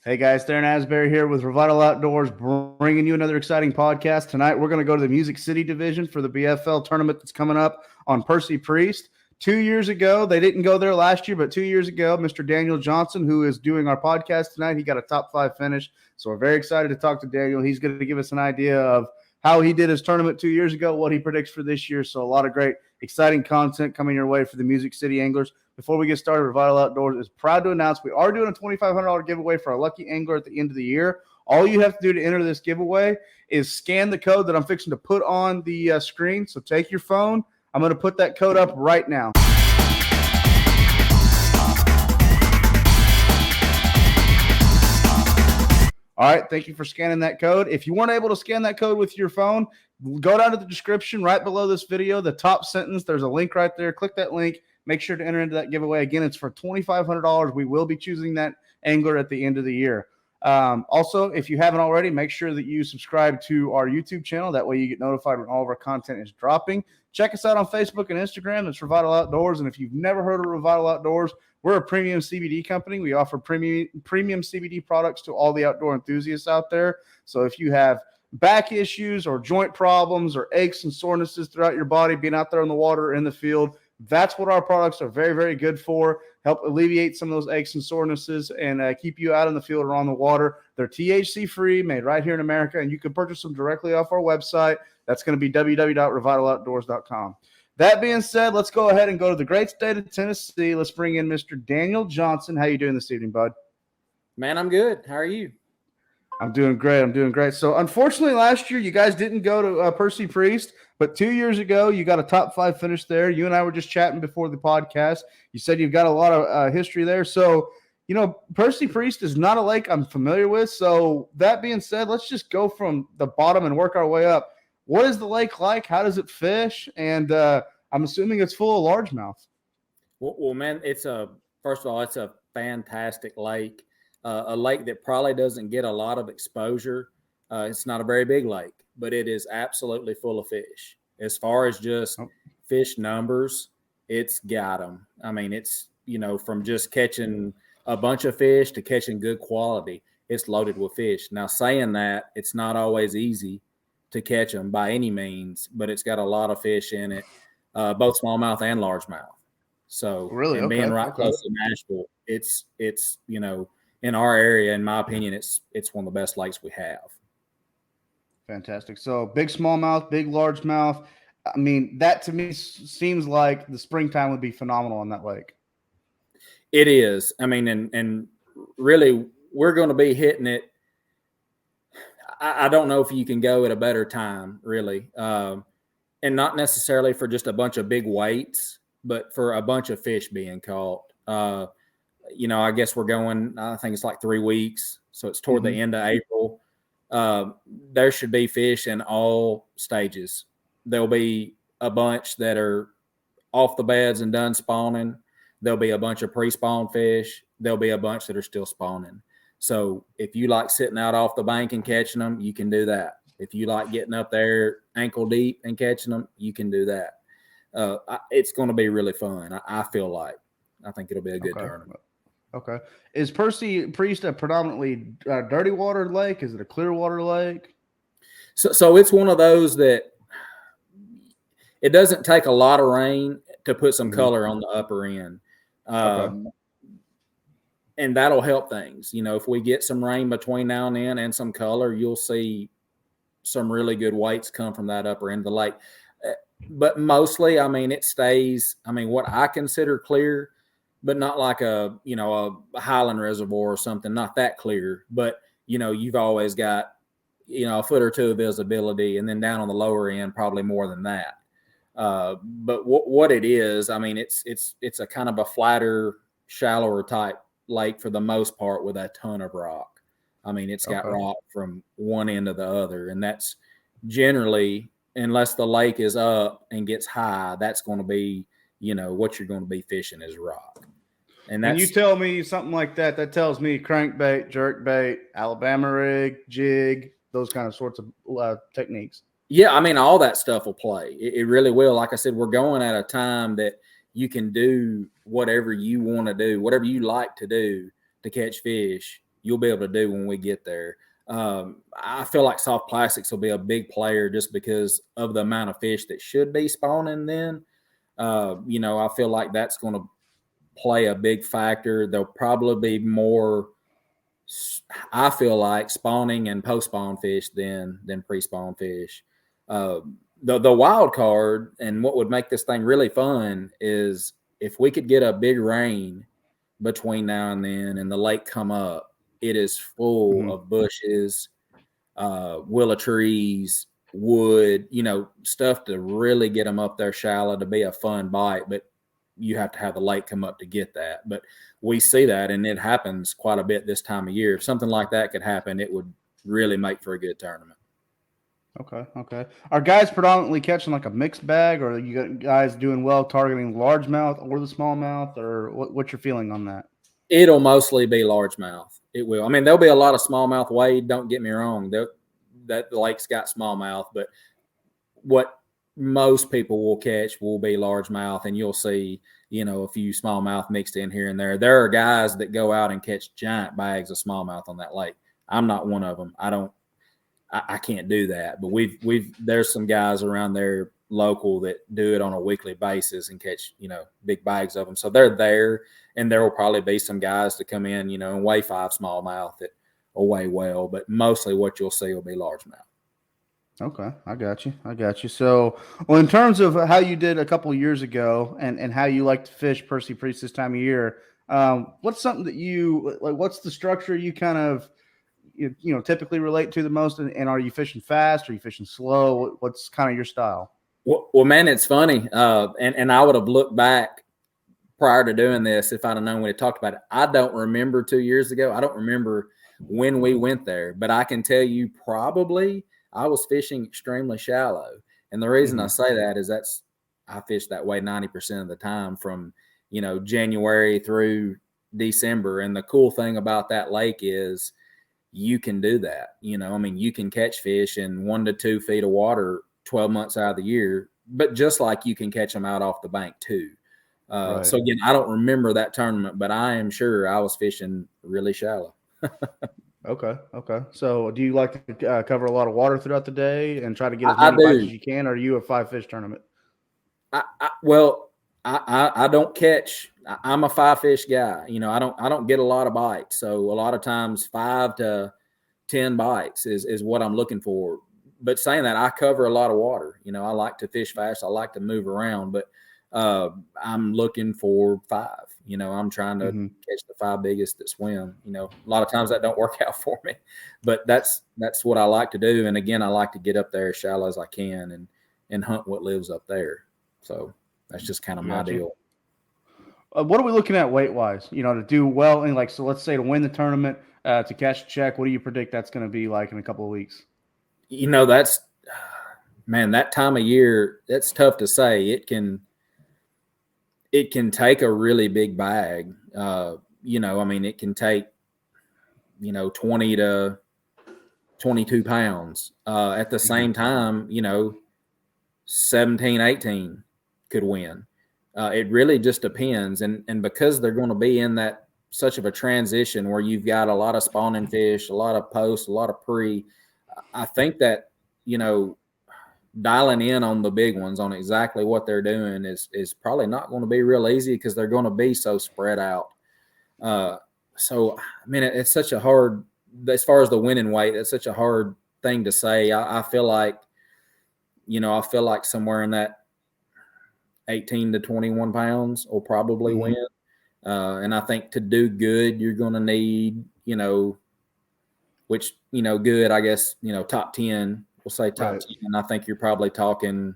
Hey guys, Darren Asbury here with Revital Outdoors, bringing you another exciting podcast. Tonight, we're going to go to the Music City division for the BFL tournament that's coming up on Percy Priest. 2 years ago, they didn't go there last year, but 2 years ago, Mr. Daniel Johnson, who is doing our podcast tonight, he got a top 5 finish. So we're very excited to talk to Daniel. He's going to give us an idea of how he did his tournament 2 years ago, what he predicts for this year. So a lot of great, exciting content coming your way for the Music City anglers. Before we get started, Revital Outdoors is proud to announce we are doing a $2,500 giveaway for our lucky angler at the end of the year. All you have to do to enter this giveaway is scan the code that I'm fixing to put on the screen. So take your phone. I'm going to put that code up right now. All right, thank you for scanning that code. If you weren't able to scan that code with your phone, go down to the description right below this video, the top sentence. There's a link right there. Click that link. Make sure to enter into that giveaway. Again, it's for $2,500. We will be choosing that angler at the end of the year. Also, if you haven't already, make sure that you subscribe to our YouTube channel. That way you get notified when all of our content is dropping. Check us out on Facebook and Instagram. It's Revital Outdoors. And if you've never heard of Revital Outdoors, we're a premium CBD company. We offer premium CBD products to all the outdoor enthusiasts out there. So if you have back issues or joint problems or aches and sorenesses throughout your body, being out there in the water or in the field, that's what our products are very, very good for. Help alleviate some of those aches and sorenesses and keep you out in the field or on the water. They're THC-free, made right here in America, and you can purchase them directly off our website. That's going to be www.revitaloutdoors.com. That being said, let's go ahead and go to the great state of Tennessee. Let's bring in Mr. Daniel Johnson. How you doing this evening, bud? Man, I'm good. How are you? I'm doing great. So, unfortunately, last year you guys didn't go to Percy Priest, but 2 years ago you got a top 5 finish there. You and I were just chatting before the podcast. You said you've got a lot of history there. So, you know, Percy Priest is not a lake I'm familiar with. So, that being said, let's just go from the bottom and work our way up. What is the lake like? How does it fish? And I'm assuming it's full of largemouth. Well, man, first of all, it's a fantastic lake. A lake that probably doesn't get a lot of exposure. It's not a very big lake, but it is absolutely full of fish. As far as just fish numbers, it's got them. I mean, it's, from just catching a bunch of fish to catching good quality, it's loaded with fish. Now, saying that, it's not always easy to catch them by any means, but it's got a lot of fish in it, both smallmouth and largemouth. So, really, and being right close to Nashville, it's in our area, in my opinion, it's one of the best lakes we have. Fantastic. So big smallmouth, big largemouth. I mean, that to me seems like the springtime would be phenomenal on that lake. It is. I mean, and really, we're going to be hitting it. I don't know if you can go at a better time, really, and not necessarily for just a bunch of big weights, but for a bunch of fish being caught. I guess we're going, I think it's like 3 weeks. So it's toward the end of April. There should be fish in all stages. There'll be a bunch that are off the beds and done spawning. There'll be a bunch of pre-spawn fish. There'll be a bunch that are still spawning. So if you like sitting out off the bank and catching them, you can do that. If you like getting up there ankle deep and catching them, you can do that. It's going to be really fun. I feel like. I think it'll be a good tournament. Okay. Is Percy Priest a predominantly dirty water lake? Is it a clear water lake? So it's one of those that it doesn't take a lot of rain to put some color on the upper end. And that'll help things. If we get some rain between now and then and some color, you'll see some really good weights come from that upper end of the lake. But mostly, I mean, it stays, what I consider clear, but not like a Highland reservoir or something, not that clear. But, you've always got, a foot or two of visibility, and then down on the lower end, probably more than that. But what it is, it's a kind of a flatter, shallower type lake for the most part with a ton of rock. It's got rock from one end to the other, and that's generally, unless the lake is up and gets high, that's going to be, what you're going to be fishing is rock. And that's, when you tell me something like that, that tells me crankbait, jerkbait, Alabama rig, jig, those kind of sorts of techniques. Yeah, all that stuff will play. It really will. Like I said, we're going at a time that you can do whatever you want to do, whatever you like to do to catch fish. you'll be able to do when we get there. I feel like soft plastics will be a big player just because of the amount of fish that should be spawning then. I feel like that's going to play a big factor. There'll probably be more, I feel like, spawning and post-spawn fish than pre-spawn fish. The wild card and what would make this thing really fun is if we could get a big rain between now and then and the lake come up. It is full of bushes, willow trees, wood, stuff to really get them up there shallow to be a fun bite. But you have to have the lake come up to get that. But we see that, and it happens quite a bit this time of year. If something like that could happen, it would really make for a good tournament. Okay. Are guys predominantly catching like a mixed bag, or are you got guys doing well targeting largemouth or the smallmouth, or what's your feeling on that? It'll mostly be largemouth. It will. I mean, there'll be a lot of smallmouth wade. Don't get me wrong. That the lake's got smallmouth, but what most people will catch will be largemouth, and you'll see, a few smallmouth mixed in here and there. There are guys that go out and catch giant bags of smallmouth on that lake. I'm not one of them. I can't do that, but there's some guys around there local that do it on a weekly basis and catch, big bags of them. So they're there, and there will probably be some guys to come in, and weigh 5 smallmouth that will weigh well, but mostly what you'll see will be largemouth. Okay, I got you. So, well, in terms of how you did a couple of years ago and how you like to fish Percy Priest this time of year, what's something that you like? What's the structure you kind of typically relate to the most? And are you fishing fast? Are you fishing slow? What's kind of your style? Well, man, it's funny. And I would have looked back prior to doing this if I'd have known when we talked about it. I don't remember 2 years ago. I don't remember when we went there, but I can tell you probably I was fishing extremely shallow. And the reason I say that is I fish that way 90% of the time from, January through December. And the cool thing about that lake is you can do that. You can catch fish in 1 to 2 feet of water 12 months out of the year, but just like you can catch them out off the bank too. Right. So again, I don't remember that tournament, but I am sure I was fishing really shallow. Okay. So do you like to cover a lot of water throughout the day and try to get as many bites as you can? Or are you a 5-fish tournament? I don't catch. I'm a 5-fish guy. I don't get a lot of bites. So a lot of times 5 to 10 bites is what I'm looking for. But saying that, I cover a lot of water. I like to fish fast. I like to move around, but I'm looking for 5. I'm trying to catch the 5 biggest that swim. A lot of times that don't work out for me, but that's what I like to do. And again, I like to get up there as shallow as I can and hunt what lives up there. So that's just kind of my deal. What are we looking at weight wise? To do well in so let's say to win the tournament, to catch a check. What do you predict that's going to be like in a couple of weeks? That's that time of year. That's tough to say. It can take a really big bag. It can take 20 to 22 pounds. At the same time, 17, 18 could win. It really just depends. And because they're going to be in that such of a transition where you've got a lot of spawning fish, a lot of post, a lot of pre, I think that, dialing in on the big ones on exactly what they're doing is probably not going to be real easy because they're going to be so spread out. It's such a hard, as far as the winning weight, it's such a hard thing to say. I feel like, somewhere in that 18 to 21 pounds will probably win. And I think to do good, you're going to need, which, good, I guess, top 10, we'll say top 10. And I think you're probably talking,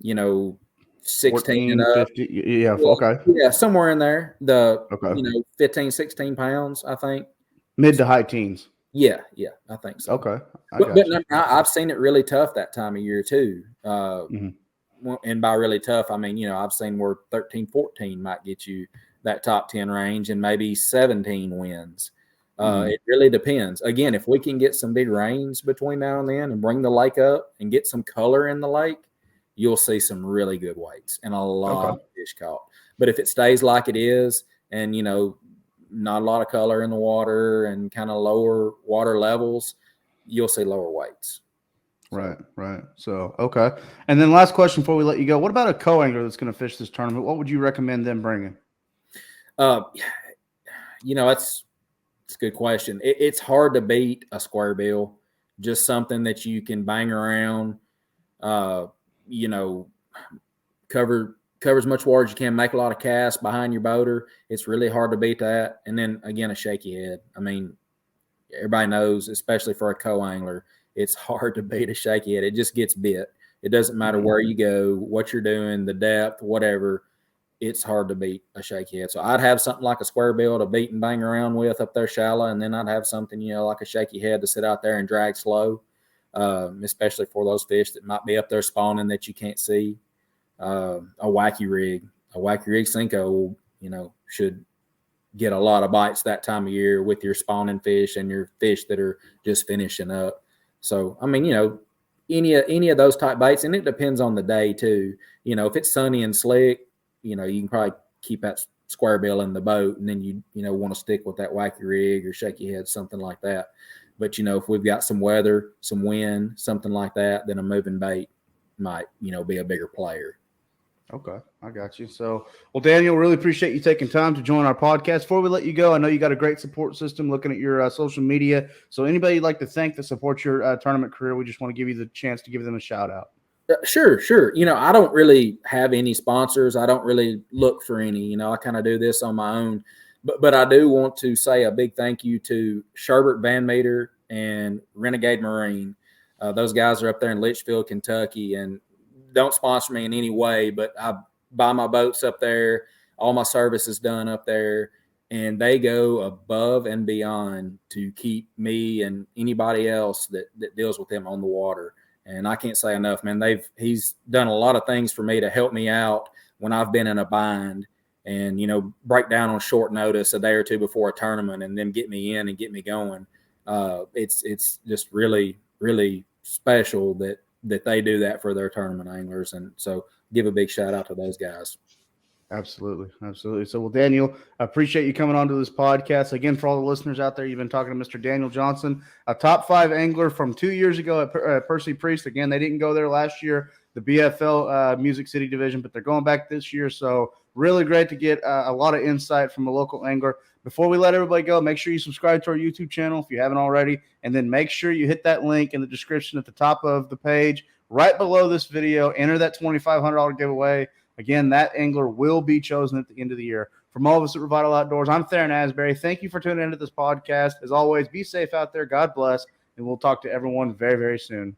16 14, and up. 50. Yeah. Okay. Yeah. Somewhere in there, 15, 16 pounds, I think. Mid to high teens. Yeah. I think so. Okay. But I've seen it really tough that time of year too. And by really tough, I mean, I've seen where 13, 14 might get you that top 10 range and maybe 17 wins. It really depends. Again, if we can get some big rains between now and then and bring the lake up and get some color in the lake, you'll see some really good weights and a lot of fish caught. But if it stays like it is and, not a lot of color in the water and kind of lower water levels, you'll see lower weights. Right. So, okay. And then last question before we let you go. What about a co-angler that's going to fish this tournament? What would you recommend them bringing? It's a good question. It's hard to beat a square bill, just something that you can bang around, cover as much water as you can, make a lot of casts behind your boater. It's really hard to beat that. And then again, a shaky head. I mean, everybody knows, especially for a co-angler, it's hard to beat a shaky head. It just gets bit. It doesn't matter where you go, what you're doing, the depth, whatever. It's hard to beat a shaky head. So I'd have something like a square bill to beat and bang around with up there shallow, and then I'd have something, like a shaky head to sit out there and drag slow, especially for those fish that might be up there spawning that you can't see. A wacky rig Cinco, should get a lot of bites that time of year with your spawning fish and your fish that are just finishing up. So, I mean, any of those type baits, and it depends on the day too. If it's sunny and slick, you can probably keep that square bill in the boat, and then you want to stick with that wacky rig or shaky head, something like that. But, if we've got some weather, some wind, something like that, then a moving bait might, be a bigger player. Okay, I got you. So, well, Daniel, really appreciate you taking time to join our podcast. Before we let you go, I know you got a great support system looking at your social media. So anybody you'd like to thank that supports your tournament career, we just want to give you the chance to give them a shout out. Sure. I don't really have any sponsors. I don't really look for any. I kind of do this on my own. But I do want to say a big thank you to Sherbert Van Meter and Renegade Marine. Those guys are up there in Litchfield, Kentucky, and don't sponsor me in any way, but I buy my boats up there. All my service is done up there, and they go above and beyond to keep me and anybody else that deals with them on the water. And I can't say enough, man. He's done a lot of things for me to help me out when I've been in a bind, and break down on short notice a day or two before a tournament, and then get me in and get me going. It's just really, really special that they do that for their tournament anglers. And so give a big shout out to those guys. Absolutely. So, well, Daniel, I appreciate you coming on to this podcast. Again, for all the listeners out there, you've been talking to Mr. Daniel Johnson, a top 5 angler from 2 years ago at Percy Priest. Again, they didn't go there last year, the BFL Music City division, but they're going back this year. So really great to get a lot of insight from a local angler. Before we let everybody go, make sure you subscribe to our YouTube channel if you haven't already, and then make sure you hit that link in the description at the top of the page, right below this video. Enter that $2,500 giveaway. Again, that angler will be chosen at the end of the year. From all of us at Revital Outdoors, I'm Theron Asbury. Thank you for tuning into this podcast. As always, be safe out there. God bless, and we'll talk to everyone very, very soon.